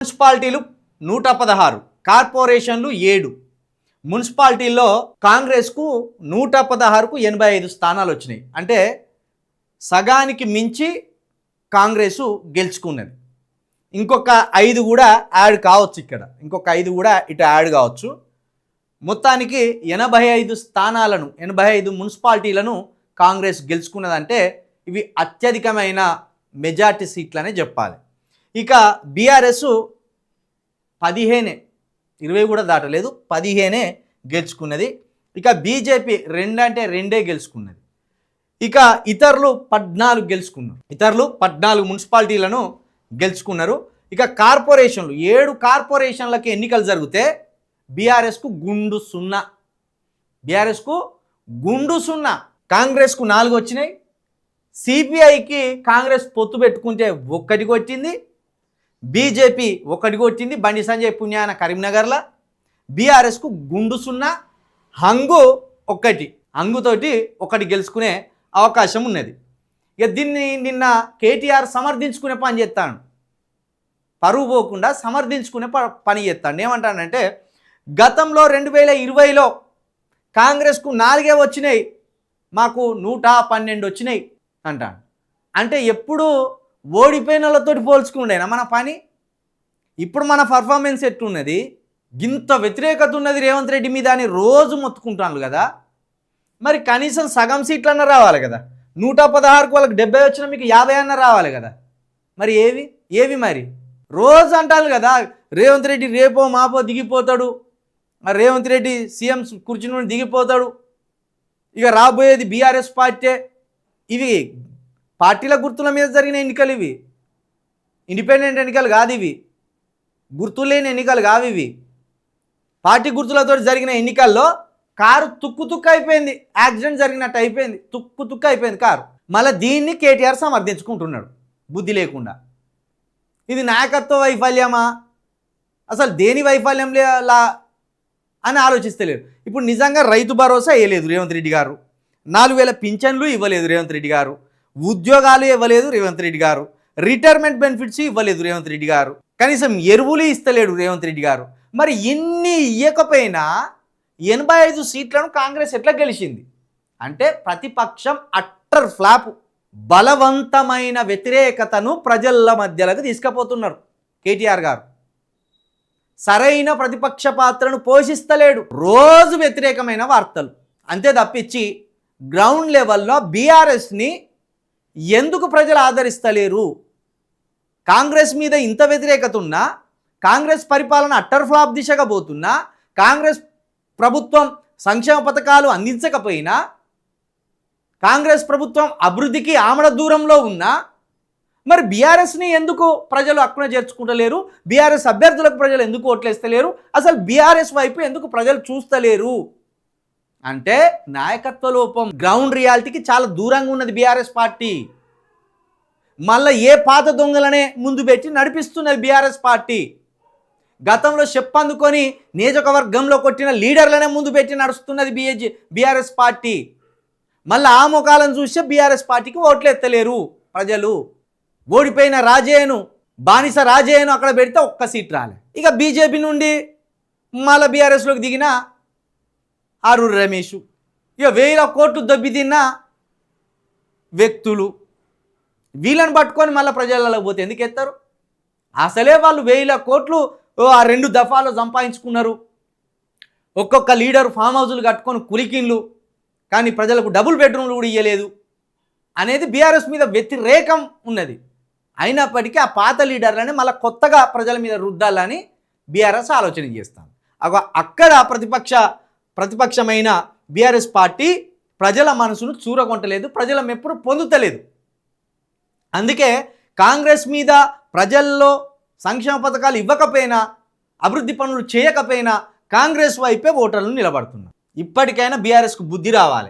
మున్సిపాలిటీలు 116, కార్పొరేషన్లు 7. మున్సిపాలిటీల్లో కాంగ్రెస్కు 116కు 85 స్థానాలు వచ్చినాయి. అంటే సగానికి మించి కాంగ్రెసు గెలుచుకున్నది. ఇంకొక 5 కూడా యాడ్ కావచ్చు, ఇక్కడ ఇంకొక 5 కూడా ఇటు యాడ్ కావచ్చు. మొత్తానికి 85 స్థానాలను 85 మున్సిపాలిటీలను కాంగ్రెస్ గెలుచుకున్నదంటే ఇవి అత్యధికమైన మెజార్టీ సీట్లనే చెప్పాలి. ఇక బీఆర్ఎస్ 15, 20 కూడా దాటలేదు, 15 గెలుచుకున్నది. ఇక బీజేపీ 2 అంటే 2 గెలుచుకున్నది. ఇక ఇతరులు 14 గెలుచుకున్నారు. ఇతరులు 14 మున్సిపాలిటీలను గెలుచుకున్నారు. ఇక కార్పొరేషన్లు 7 కార్పొరేషన్లకి ఎన్నికలు జరిగితే బీఆర్ఎస్కు గుండు 0. బీఆర్ఎస్కు గుండు 0. కాంగ్రెస్కు 4 వచ్చినాయి. సిపిఐకి కాంగ్రెస్ పొత్తు పెట్టుకుంటే 1 కొట్టింది. బీజేపీ 1 కొట్టింది బండి సంజయ్ పుణ్యాన కరీంనగర్లో. బీఆర్ఎస్కు గుండు 0, హంగు 1. హంగుతోటి 1 గెలుచుకునే అవకాశం ఉన్నది. ఇక దీన్ని నిన్న కేటీఆర్ సమర్థించుకునే పని చేస్తాను, పరువు పోకుండా సమర్థించుకునే పని చేస్తాను. ఏమంటానంటే గతంలో 2020లో కాంగ్రెస్కు 4 వచ్చినాయి, మాకు 112 వచ్చినాయి అంటాను. అంటే ఎప్పుడు ఓడిపోయిన వాళ్ళతో పోల్చుకుండేనా మన పని? ఇప్పుడు మన పర్ఫార్మెన్స్ ఎట్టున్నది? ఇంత వ్యతిరేకత ఉన్నది రేవంత్ రెడ్డి మీద అని రోజు మొత్తుకుంటాను కదా. మరి కనీసం సగం సీట్లన్నా రావాలి కదా. 116కు వాళ్ళకి 70 వచ్చినా మీకు 50 అన్నా రావాలి కదా. మరి ఏవి మరి రోజు అంటాను కదా రేవంత్ రెడ్డి రేపో మాపో దిగిపోతాడు, రేవంత్ రెడ్డి సీఎం కుర్చీ నుండి దిగిపోతాడు, ఇక రాబోయేది బీఆర్ఎస్ పార్టీ. ఇవి పార్టీల గుర్తుల మీద జరిగిన ఎన్నికలు, ఇవి ఇండిపెండెంట్ ఎన్నికలు కాదు, ఇవి గుర్తు లేని ఎన్నికలు కావు, ఇవి పార్టీ గుర్తులతో జరిగిన ఎన్నికల్లో కారు తుక్కు అయిపోయింది, యాక్సిడెంట్ జరిగినట్టు అయిపోయింది, తుక్కు అయిపోయింది కారు. మళ్ళీ దీన్ని కేటీఆర్ సమర్థించుకుంటున్నాడు బుద్ధి లేకుండా. ఇది నాయకత్వ వైఫల్యమా, అసలు దేని వైఫల్యం లా అని ఆలోచిస్తలేరు. ఇప్పుడు నిజంగా రైతు భరోసా ఇవ్వలేదు రేవంత్ రెడ్డి గారు, 4000 పింఛన్లు ఇవ్వలేదు రేవంత్ రెడ్డి గారు, ఉద్యోగాలు ఇవ్వలేదు రేవంత్ రెడ్డి గారు, రిటైర్మెంట్ బెనిఫిట్స్ ఇవ్వలేదు రేవంత్ రెడ్డి గారు, కనీసం ఎరువులు ఇస్తలేడు రేవంత్ రెడ్డి గారు. మరి ఇన్ని ఇవ్వకపోయినా 85 సీట్లను కాంగ్రెస్ ఎట్లా గెలిచింది అంటే ప్రతిపక్షం అట్టర్ ఫ్లాప్, బలవంతమైన వ్యతిరేకతను ప్రజల మధ్యలోకి తీసుకుపోతున్నారు కేటీఆర్ గారు. సరైన ప్రతిపక్ష పాత్రను పోషిస్తలేడు, రోజు వ్యతిరేకమైన వార్తలు అంతే తప్పించి గ్రౌండ్ లెవెల్లో బీఆర్ఎస్ని ఎందుకు ప్రజలు ఆదరిస్తలేరు? కాంగ్రెస్ మీద ఇంత వ్యతిరేకత ఉన్నా, కాంగ్రెస్ పరిపాలన అట్టర్ ఫ్లాప్ దిశగా పోతున్నా, కాంగ్రెస్ ప్రభుత్వం సంక్షేమ పథకాలు అందించకపోయినా, కాంగ్రెస్ ప్రభుత్వం అభివృద్ధికి ఆమడ దూరంలో ఉన్నా, మరి బీఆర్ఎస్ని ఎందుకు ప్రజలు అక్కున చేర్చుకుంటలేరు? బీఆర్ఎస్ అభ్యర్థులకు ప్రజలు ఎందుకు ఓట్లేస్తలేరు? అసలు బీఆర్ఎస్ వైపు ఎందుకు ప్రజలు చూస్తలేరు అంటే నాయకత్వ లోపం. గ్రౌండ్ రియాలిటీకి చాలా దూరంగా ఉన్నది బీఆర్ఎస్ పార్టీ. మళ్ళీ ఏ పాత దొంగలనే ముందు పెట్టి నడిపిస్తున్నది బీఆర్ఎస్ పార్టీ. గతంలో చెప్పందుకొని నియోజకవర్గంలో కొట్టిన లీడర్లనే ముందు పెట్టి నడుస్తున్నది బీఆర్ఎస్ పార్టీ. మళ్ళీ ఆ ముఖాలను చూస్తే బీఆర్ఎస్ పార్టీకి ఓట్లు ఎత్తలేరు ప్రజలు. ఓడిపోయిన రాజయ్యను, బానిస రాజయ్యను అక్కడ పెడితే 1 సీట్ రాలే. ఇక బీజేపీ నుండి మళ్ళీ బీఆర్ఎస్లోకి దిగిన ఆరూరి రమేష్, ఇక 1000 కోట్లు దెబ్బతిన్న వ్యక్తులు, వీళ్ళని పట్టుకొని మళ్ళీ ప్రజలలో పోతే ఎందుకు ఎత్తారు? అసలే వాళ్ళు 1000 కోట్లు ఆ 2 దఫాలు సంపాదించుకున్నారు. ఒక్కొక్క లీడరు ఫామ్ హౌజులు కట్టుకొని కులికిన్లు, కానీ ప్రజలకు డబుల్ బెడ్రూమ్లు కూడా ఇవ్వలేదు అనేది బీఆర్ఎస్ మీద వ్యతిరేకం ఉన్నది. అయినప్పటికీ ఆ పాత లీడర్లని మళ్ళీ కొత్తగా ప్రజల మీద రుద్దాలని బీఆర్ఎస్ ఆలోచన చేస్తాం. అక్కడ ప్రతిపక్షమైన బీఆర్ఎస్ పార్టీ ప్రజల మనసును చూరగొంటలేదు, ప్రజల మెప్పును పొందుతలేదు. అందుకే కాంగ్రెస్ మీద ప్రజల్లో సంక్షేమ పథకాలు ఇవ్వకపోయినా, అభివృద్ధి పనులు చేయకపోయినా కాంగ్రెస్ వైపే ఓటర్లు నిలబడుతున్నారు. ఇప్పటికైనా బీఆర్ఎస్కు బుద్ధి రావాలి.